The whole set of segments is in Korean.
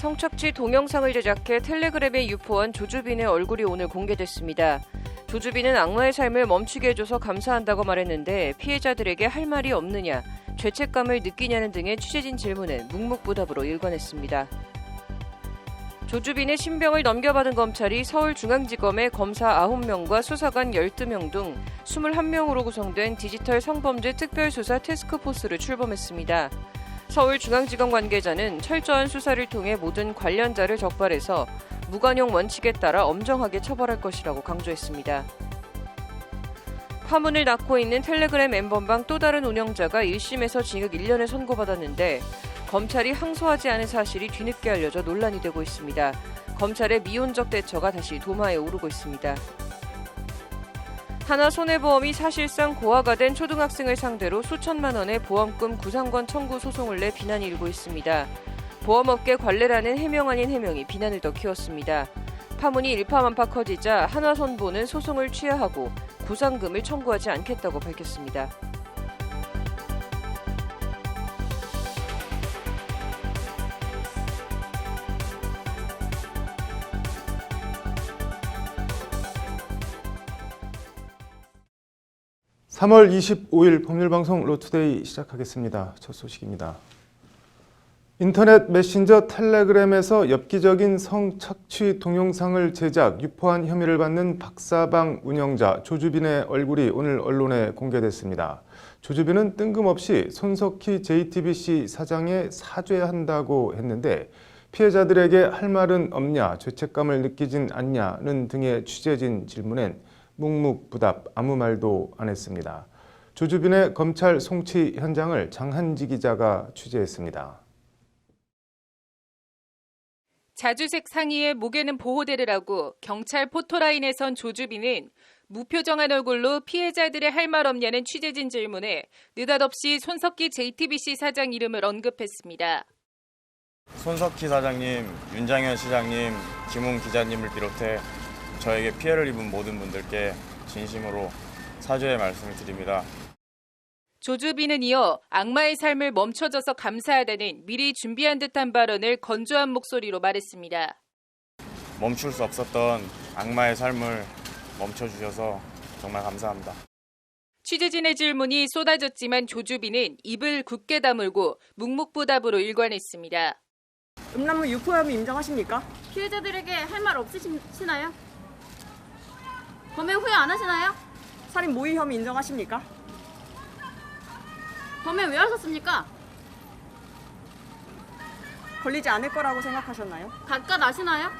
성착취 동영상을 제작해 텔레그램에 유포한 조주빈의 얼굴이 오늘 공개됐습니다. 조주빈은 악마의 삶을 멈추게 해줘서 감사한다고 말했는데 피해자들에게 할 말이 없느냐, 죄책감을 느끼냐는 등의 취재진 질문에 묵묵부답으로 일관했습니다. 조주빈의 신병을 넘겨받은 검찰이 서울중앙지검에 검사 9명과 수사관 12명 등 21명으로 구성된 디지털 성범죄 특별수사 태스크포스를 출범했습니다. 서울중앙지검 관계자는 철저한 수사를 통해 모든 관련자를 적발해서 무관용 원칙에 따라 엄정하게 처벌할 것이라고 강조했습니다. 파문을 낳고 있는 텔레그램 엠번방 또 다른 운영자가 1심에서 징역 1년을 선고받았는데 검찰이 항소하지 않은 사실이 뒤늦게 알려져 논란이 되고 있습니다. 검찰의 미온적 대처가 다시 도마에 오르고 있습니다. 하나손해보험이 사실상 고아가 된 초등학생을 상대로 수천만 원의 보험금 구상권 청구 소송을 내 비난이 일고 있습니다. 보험업계 관례라는 해명 아닌 해명이 비난을 더 키웠습니다. 파문이 일파만파 커지자 한화손보는 소송을 취하하고 구상금을 청구하지 않겠다고 밝혔습니다. (3월 25일) 법률방송 로투데이 시작하겠습니다. 첫 소식입니다. 인터넷 메신저 텔레그램에서 엽기적인 성착취 동영상을 제작, 유포한 혐의를 받는 박사방 운영자 조주빈의 얼굴이 오늘 언론에 공개됐습니다. 조주빈은 뜬금없이 손석희 JTBC 사장에 사죄한다고 했는데 피해자들에게 할 말은 없냐, 죄책감을 느끼진 않냐는 등의 취재진 질문엔 묵묵부답 아무 말도 안 했습니다. 조주빈의 검찰 송치 현장을 장한지 기자가 취재했습니다. 자주색 상의에 목에는 보호대를 하고 경찰 포토라인에 선 조주빈은 무표정한 얼굴로 피해자들의 할 말 없냐는 취재진 질문에 느닷없이 손석희 JTBC 사장 이름을 언급했습니다. 손석희 사장님, 윤장현 시장님, 김웅 기자님을 비롯해 저에게 피해를 입은 모든 분들께 진심으로 사죄의 말씀을 드립니다. 조주빈은 이어 악마의 삶을 멈춰줘서 감사하다는 미리 준비한 듯한 발언을 건조한 목소리로 말했습니다. 멈출 수 없었던 악마의 삶을 멈춰주셔서 정말 감사합니다. 취재진의 질문이 쏟아졌지만 조주빈은 입을 굳게 다물고 묵묵부답으로 일관했습니다. 음란물 유포 혐의 인정하십니까? 피해자들에게 할 말 없으시나요? 범행 후회 안 하시나요? 살인 모의 혐의 인정하십니까? 범행 왜 하셨습니까? 걸리지 않을 거라고 생각하셨나요? 각각 아시나요?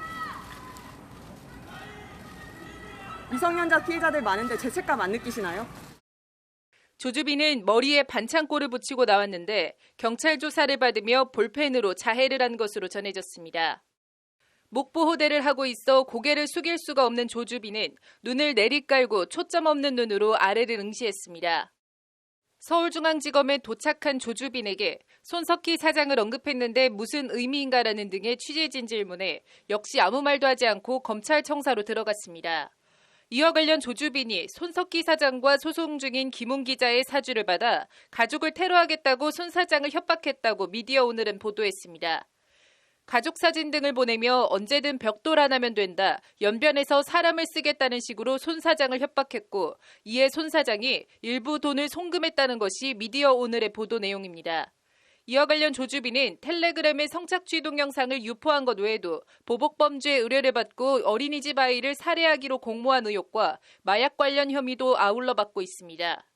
미성년자 피해자들 많은데 죄책감 안 느끼시나요? 조주빈은 머리에 반창고를 붙이고 나왔는데 경찰 조사를 받으며 볼펜으로 자해를 한 것으로 전해졌습니다. 목보호대를 하고 있어 고개를 숙일 수가 없는 조주빈은 눈을 내리깔고 초점 없는 눈으로 아래를 응시했습니다. 서울중앙지검에 도착한 조주빈에게 손석희 사장을 언급했는데 무슨 의미인가라는 등의 취재진 질문에 역시 아무 말도 하지 않고 검찰청사로 들어갔습니다. 이와 관련 조주빈이 손석희 사장과 소송 중인 김웅 기자의 사주를 받아 가족을 테러하겠다고 손 사장을 협박했다고 미디어오늘은 보도했습니다. 가족 사진 등을 보내며 언제든 벽돌하나면 된다, 연변에서 사람을 쓰겠다는 식으로 손 사장을 협박했고 이에 손 사장이 일부 돈을 송금했다는 것이 미디어오늘의 보도 내용입니다. 이와 관련 조주빈은 텔레그램의 성착취 동영상을 유포한 것 외에도 보복범죄 의뢰를 받고 어린이집 아이를 살해하기로 공모한 의혹과 마약 관련 혐의도 아울러 받고 있습니다.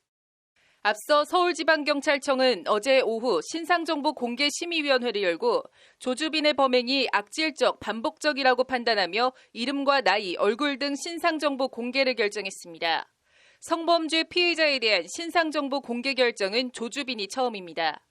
앞서 서울지방경찰청은 어제 오후 신상정보공개심의위원회를 열고 조주빈의 범행이 악질적, 반복적이라고 판단하며 이름과 나이, 얼굴 등 신상정보 공개를 결정했습니다. 성범죄 피해자에 대한 신상정보 공개 결정은 조주빈이 처음입니다.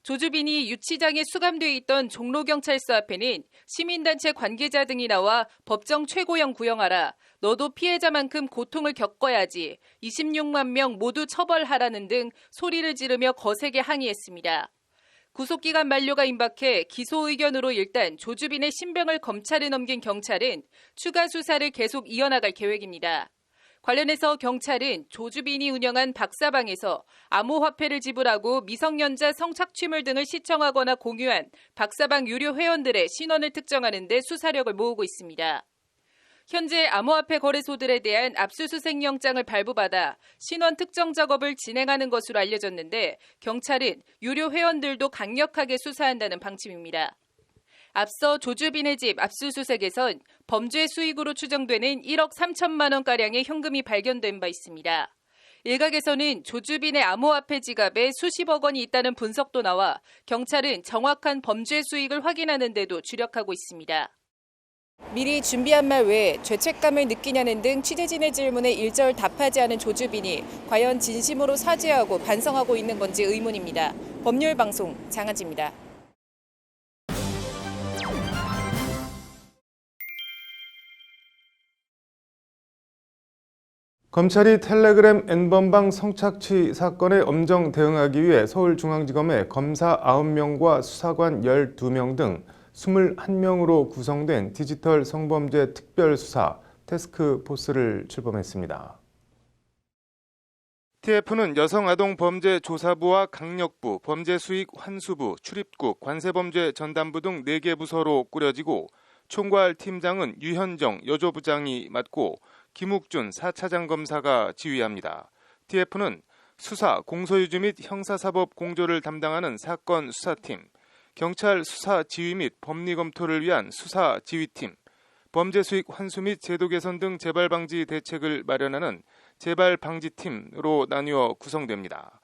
조주빈이 유치장에 수감돼 있던 종로경찰서 앞에는 시민단체 관계자 등이 나와 법정 최고형 구형하라, 너도 피해자만큼 고통을 겪어야지, 26만 명 모두 처벌하라는 등 소리를 지르며 거세게 항의했습니다. 구속기간 만료가 임박해 기소 의견으로 일단 조주빈의 신병을 검찰에 넘긴 경찰은 추가 수사를 계속 이어나갈 계획입니다. 관련해서 경찰은 조주빈이 운영한 박사방에서 암호화폐를 지불하고 미성년자 성착취물 등을 시청하거나 공유한 박사방 유료 회원들의 신원을 특정하는 데 수사력을 모으고 있습니다. 현재 암호화폐 거래소들에 대한 압수수색 영장을 발부받아 신원 특정 작업을 진행하는 것으로 알려졌는데 경찰은 유료 회원들도 강력하게 수사한다는 방침입니다. 앞서 조주빈의 집 압수수색에선 범죄 수익으로 추정되는 1억 3천만 원가량의 현금이 발견된 바 있습니다. 일각에서는 조주빈의 암호화폐 지갑에 수십억 원이 있다는 분석도 나와 경찰은 정확한 범죄 수익을 확인하는 데도 주력하고 있습니다. 미리 준비한 말 외에 죄책감을 느끼냐는 등 취재진의 질문에 일절 답하지 않은 조주빈이 과연 진심으로 사죄하고 반성하고 있는 건지 의문입니다. 법률방송 장하지입니다. 검찰이 텔레그램 N번방 성착취 사건에 엄정 대응하기 위해 서울중앙지검에 검사 9명과 수사관 12명 등 21명으로 구성된 디지털 성범죄 특별수사 태스크포스를 출범했습니다. TF는 여성아동범죄조사부와 강력부, 범죄수익 환수부, 출입국, 관세범죄 전담부 등 4개 부서로 꾸려지고 총괄 팀장은 유현정 여조부장이 맡고 김욱준 4차장 검사가 지휘합니다. TF는 수사, 공소유지 및 형사사법 공조를 담당하는 사건 수사팀, 경찰 수사 지휘 및 법리 검토를 위한 수사 지휘팀, 범죄 수익 환수 및 제도 개선 등 재발 방지 대책을 마련하는 재발 방지팀으로 나뉘어 구성됩니다.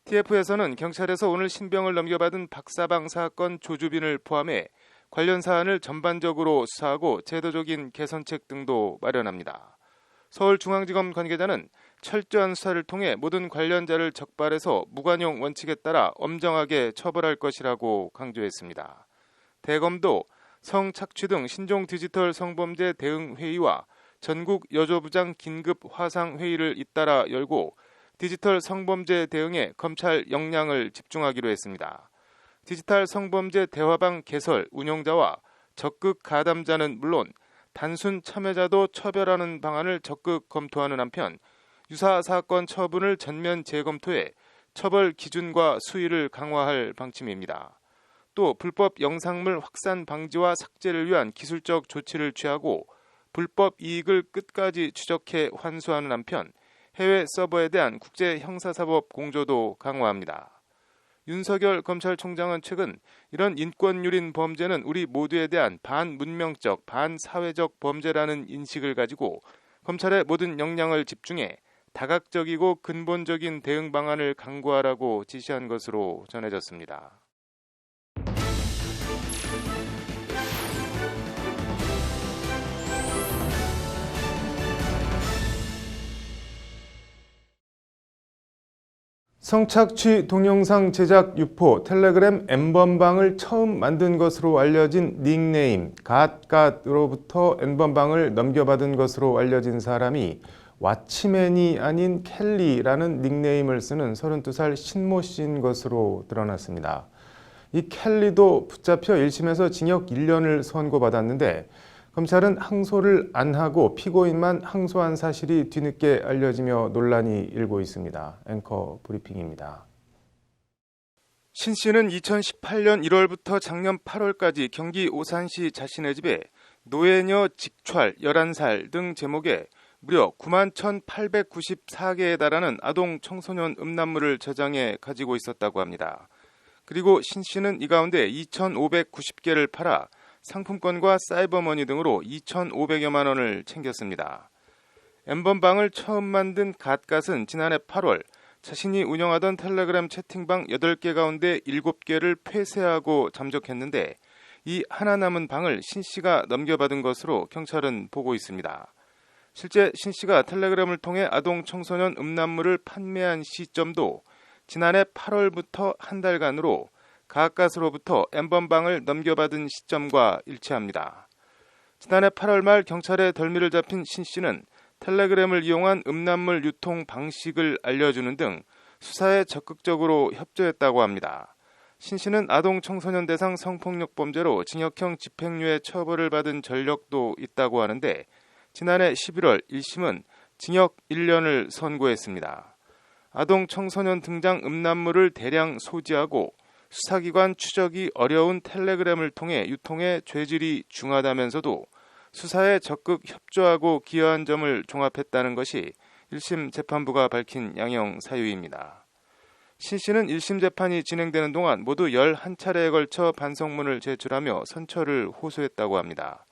TF에서는 경찰에서 오늘 신병을 넘겨받은 박사방 사건 조주빈을 포함해 관련 사안을 전반적으로 수사하고 제도적인 개선책 등도 마련합니다. 서울중앙지검 관계자는 철저한 수사를 통해 모든 관련자를 적발해서 무관용 원칙에 따라 엄정하게 처벌할 것이라고 강조했습니다. 대검도 성착취 등 신종 디지털 성범죄 대응 회의와 전국 여조부장 긴급 화상 회의를 잇따라 열고 디지털 성범죄 대응에 검찰 역량을 집중하기로 했습니다. 디지털 성범죄 대화방 개설 운영자와 적극 가담자는 물론 단순 참여자도 처벌하는 방안을 적극 검토하는 한편 유사 사건 처분을 전면 재검토해 처벌 기준과 수위를 강화할 방침입니다. 또 불법 영상물 확산 방지와 삭제를 위한 기술적 조치를 취하고 불법 이익을 끝까지 추적해 환수하는 한편 해외 서버에 대한 국제 형사사법 공조도 강화합니다. 윤석열 검찰총장은 최근 이런 인권유린 범죄는 우리 모두에 대한 반문명적, 반사회적 범죄라는 인식을 가지고 검찰의 모든 역량을 집중해 다각적이고 근본적인 대응 방안을 강구하라고 지시한 것으로 전해졌습니다. 성착취 동영상 제작 유포 텔레그램 N번방을 처음 만든 것으로 알려진 닉네임 갓갓으로부터 N번방을 넘겨받은 것으로 알려진 사람이 왓치맨이 아닌 켈리라는 닉네임을 쓰는 32살 신모 씨인 것으로 드러났습니다. 이 켈리도 붙잡혀 1심에서 징역 1년을 선고받았는데 검찰은 항소를 안 하고 피고인만 항소한 사실이 뒤늦게 알려지며 논란이 일고 있습니다. 앵커 브리핑입니다. 신 씨는 2018년 1월부터 작년 8월까지 경기 오산시 자신의 집에 노예녀 직찰 11살 등 제목의 무려 91,894개에 달하는 아동 청소년 음란물을 저장해 가지고 있었다고 합니다. 그리고 신 씨는 이 가운데 2,590개를 팔아 상품권과 사이버머니 등으로 2,500여만 원을 챙겼습니다. N번방을 처음 만든 갓갓은 지난해 8월 자신이 운영하던 텔레그램 채팅방 8개 가운데 7개를 폐쇄하고 잠적했는데 이 하나 남은 방을 신 씨가 넘겨받은 것으로 경찰은 보고 있습니다. 실제 신 씨가 텔레그램을 통해 아동 청소년 음란물을 판매한 시점도 지난해 8월부터 한 달간으로 갓갓으로부터 N번방을 넘겨받은 시점과 일치합니다. 지난해 8월 말 경찰에 덜미를 잡힌 신 씨는 텔레그램을 이용한 음란물 유통 방식을 알려주는 등 수사에 적극적으로 협조했다고 합니다. 신 씨는 아동 청소년 대상 성폭력 범죄로 징역형 집행유예 처벌을 받은 전력도 있다고 하는데 지난해 11월 1심은 징역 1년을 선고했습니다. 아동 청소년 등장 음란물을 대량 소지하고 수사기관 추적이 어려운 텔레그램을 통해 유통해 죄질이 중하다면서도 수사에 적극 협조하고 기여한 점을 종합했다는 것이 1심 재판부가 밝힌 양형 사유입니다. 신 씨는 1심 재판이 진행되는 동안 모두 11차례에 걸쳐 반성문을 제출하며 선처를 호소했다고 합니다.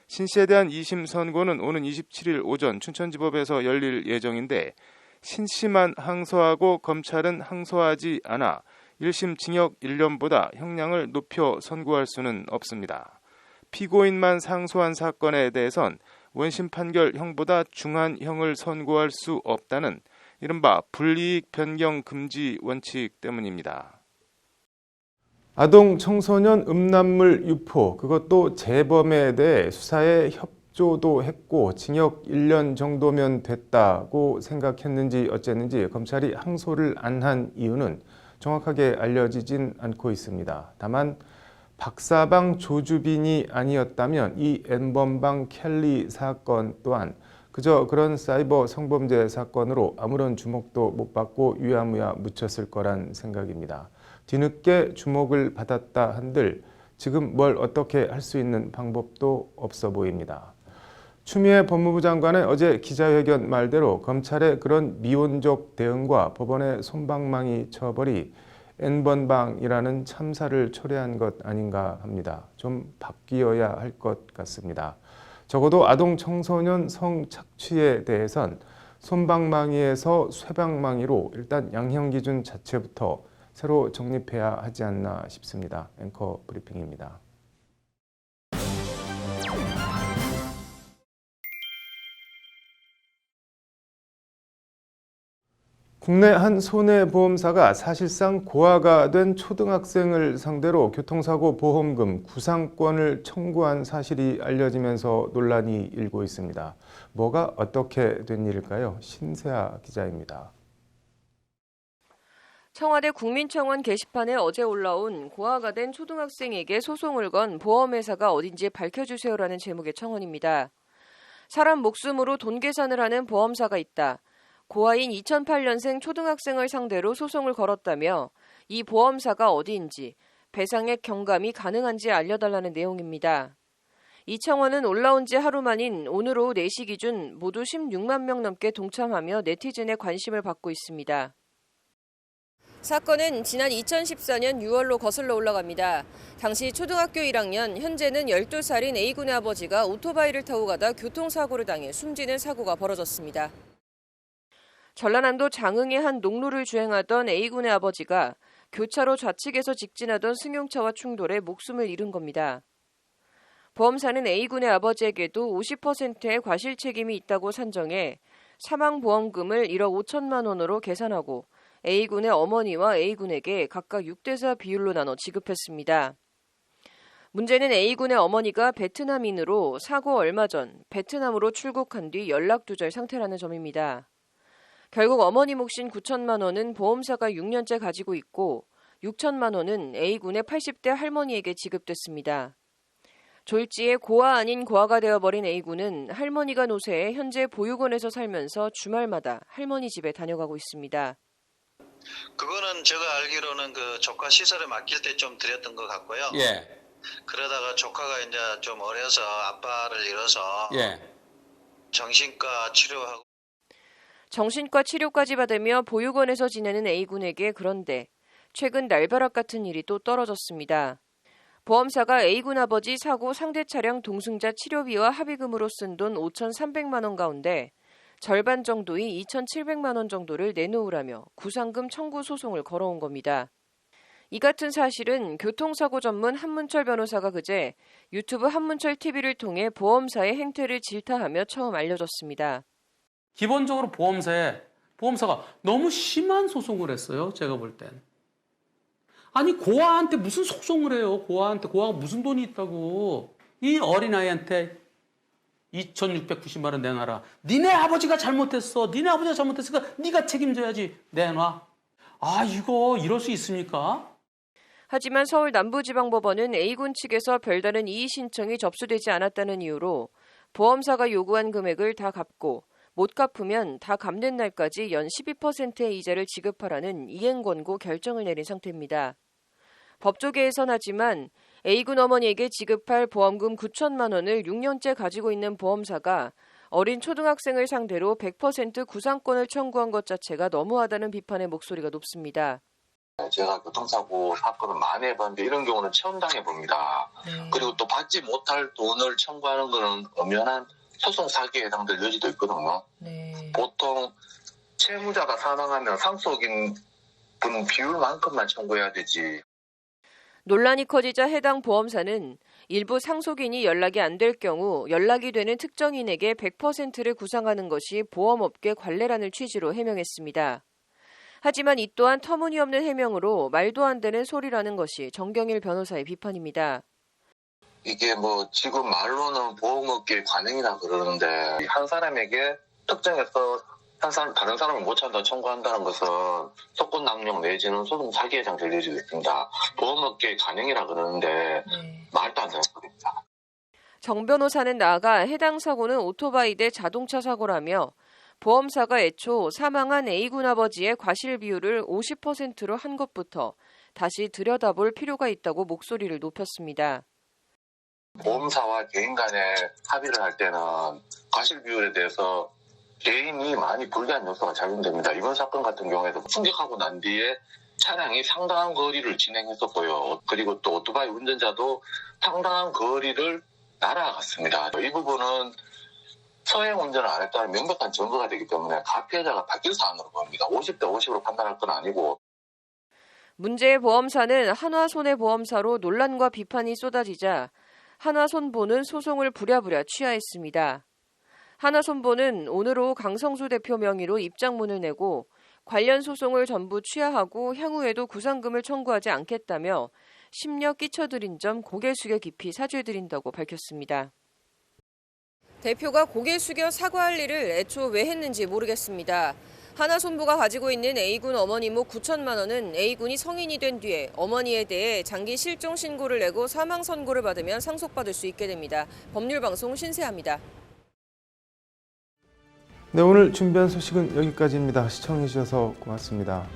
신 씨에 대한 2심 선고는 오는 27일 오전 춘천지법에서 열릴 예정인데 신 씨만 항소하고 검찰은 항소하지 않아 1심 징역 1년보다 형량을 높여 선고할 수는 없습니다. 피고인만 상소한 사건에 대해선 원심 판결형보다 중한 형을 선고할 수 없다는 이른바 불이익 변경 금지 원칙 때문입니다. 아동 청소년 음란물 유포, 그것도 재범에 대해 수사에 협조도 했고 징역 1년 정도면 됐다고 생각했는지 어쨌는지 검찰이 항소를 안 한 이유는 정확하게 알려지진 않고 있습니다. 다만 박사방 조주빈이 아니었다면 이 N번방 켈리 사건 또한 그저 그런 사이버 성범죄 사건으로 아무런 주목도 못 받고 유야무야 묻혔을 거란 생각입니다. 뒤늦게 주목을 받았다 한들 지금 뭘 어떻게 할 수 있는 방법도 없어 보입니다. 추미애 법무부 장관은 어제 기자회견 말대로 검찰의 그런 미온적 대응과 법원의 솜방망이 처벌이 N번방이라는 참사를 초래한 것 아닌가 합니다. 좀 바뀌어야 할 것 같습니다. 적어도 아동 청소년 성착취에 대해선 솜방망이에서 쇠방망이로 일단 양형 기준 자체부터 새로 정립해야 하지 않나 싶습니다. 앵커 브리핑입니다. 국내 한 손해보험사가 사실상 고아가 된 초등학생을 상대로 교통사고 보험금 구상권을 청구한 사실이 알려지면서 논란이 일고 있습니다. 뭐가 어떻게 된 일일까요? 신세아 기자입니다. 청와대 국민청원 게시판에 어제 올라온 고아가 된 초등학생에게 소송을 건 보험회사가 어딘지 밝혀주세요라는 제목의 청원입니다. 사람 목숨으로 돈 계산을 하는 보험사가 있다. 고아인 2008년생 초등학생을 상대로 소송을 걸었다며 이 보험사가 어디인지 배상액 경감이 가능한지 알려달라는 내용입니다. 이 청원은 올라온 지 하루 만인 오늘 오후 4시 기준 모두 16만 명 넘게 동참하며 네티즌의 관심을 받고 있습니다. 사건은 지난 2014년 6월로 거슬러 올라갑니다. 당시 초등학교 1학년, 현재는 12살인 A군의 아버지가 오토바이를 타고 가다 교통사고를 당해 숨지는 사고가 벌어졌습니다. 전라남도 장흥의 한 농로를 주행하던 A군의 아버지가 교차로 좌측에서 직진하던 승용차와 충돌해 목숨을 잃은 겁니다. 보험사는 A군의 아버지에게도 50%의 과실 책임이 있다고 산정해 사망보험금을 1억 5천만 원으로 계산하고 A군의 어머니와 A군에게 각각 6대4 비율로 나눠 지급했습니다. 문제는 A군의 어머니가 베트남인으로 사고 얼마 전 베트남으로 출국한 뒤 연락두절 상태라는 점입니다. 결국 어머니 몫인 9천만 원은 보험사가 6년째 가지고 있고 6천만 원은 A군의 80대 할머니에게 지급됐습니다. 졸지에 고아 아닌 고아가 되어버린 A군은 할머니가 노쇠해 현재 보육원에서 살면서 주말마다 할머니 집에 다녀가고 있습니다. 그거는 제가 알기로는 그 조카 시설에 맡길 때 좀 드렸던 것 같고요. 예. 그러다가 조카가 이제 좀 어려서 아빠를 잃어서 예. 정신과 치료하고. 정신과 치료까지 받으며 보육원에서 지내는 A군에게 그런데 최근 날벼락 같은 일이 또 떨어졌습니다. 보험사가 A군 아버지 사고 상대 차량 동승자 치료비와 합의금으로 쓴 돈 5,300만 원 가운데 절반 정도인 2,700만 원 정도를 내놓으라며 구상금 청구 소송을 걸어온 겁니다. 이 같은 사실은 교통사고 전문 한문철 변호사가 그제 유튜브 한문철 TV를 통해 보험사의 행태를 질타하며 처음 알려졌습니다. 기본적으로 보험사가 너무 심한 소송을 했어요. 제가 볼 땐. 아니 고아한테 무슨 소송을 해요. 고아가 무슨 돈이 있다고. 이 어린아이한테 2,690만 원 내놔라. 니네 아버지가 잘못했어. 니네 아버지가 잘못했으니까 네가 책임져야지. 내놔. 아 이거 이럴 수 있습니까? 하지만 서울 남부지방법원은 A군 측에서 별다른 이의 신청이 접수되지 않았다는 이유로 보험사가 요구한 금액을 다 갚고 못 갚으면 다 갚는 날까지 연 12%의 이자를 지급하라는 이행 권고 결정을 내린 상태입니다. 법조 개에선 하지만 A군 어머니에게 지급할 보험금 9천만 원을 6년째 가지고 있는 보험사가 어린 초등학생을 상대로 100% 구상권을 청구한 것 자체가 너무하다는 비판의 목소리가 높습니다. 제가 교통사고 사건을 많이 해봤는데 이런 경우는 처음 당해봅니다. 그리고 또 받지 못할 돈을 청구하는 것은 엄연한 소송 사기에 해당될 여지도 있거든요. 보통 채무자가 사망하면 상속인 분 비율만큼만 청구해야 되지. 논란이 커지자 해당 보험사는 일부 상속인이 연락이 안 될 경우 연락이 되는 특정인에게 100%를 구상하는 것이 보험업계 관례라는 취지로 해명했습니다. 하지만 이 또한 터무니없는 해명으로 말도 안 되는 소리라는 것이 정경일 변호사의 비판입니다. 이게 지금 말로는 보험업계 관행이라 그러는데 한 사람에게 특정해서 다른 사람을 못 찾아 청구한다는 것은 속건 남용 내지는 소송 사기에 해당될 여지가 있습니다. 보험업계 관행이라 그러는데 말도 안 되는 소리입니다. 정 변호사는 나아가 해당 사고는 오토바이 대 자동차 사고라며 보험사가 애초 사망한 A군 아버지의 과실 비율을 50%로 한 것부터 다시 들여다볼 필요가 있다고 목소리를 높였습니다. 보험사와 개인 간에 합의를 할 때는 과실 비율에 대해서 개인이 많이 불리한 요소가 작용됩니다. 이번 사건 같은 경우에도 충격하고 난 뒤에 차량이 상당한 거리를 진행했었고요. 그리고 또 오토바이 운전자도 상당한 거리를 날아갔습니다. 이 부분은 서행 운전을 안 했다는 명백한 증거가 되기 때문에 가피해자가 바뀔 사안으로 봅니다. 50대 50으로 판단할 건 아니고. 문제의 보험사는 한화손해보험사로 논란과 비판이 쏟아지자 한화손보는 소송을 부랴부랴 취하했습니다. 한화손보는 오늘 오후 강성수 대표 명의로 입장문을 내고 관련 소송을 전부 취하하고 향후에도 구상금을 청구하지 않겠다며 심려 끼쳐드린 점 고개 숙여 깊이 사죄드린다고 밝혔습니다. 대표가 고개 숙여 사과할 일을 애초 왜 했는지 모르겠습니다. 한화손보가 가지고 있는 A군 어머니 목 9천만 원은 A군이 성인이 된 뒤에 어머니에 대해 장기 실종 신고를 내고 사망 선고를 받으면 상속받을 수 있게 됩니다. 법률방송 신세아입니다. 네, 오늘 준비한 소식은 여기까지입니다. 시청해주셔서 고맙습니다.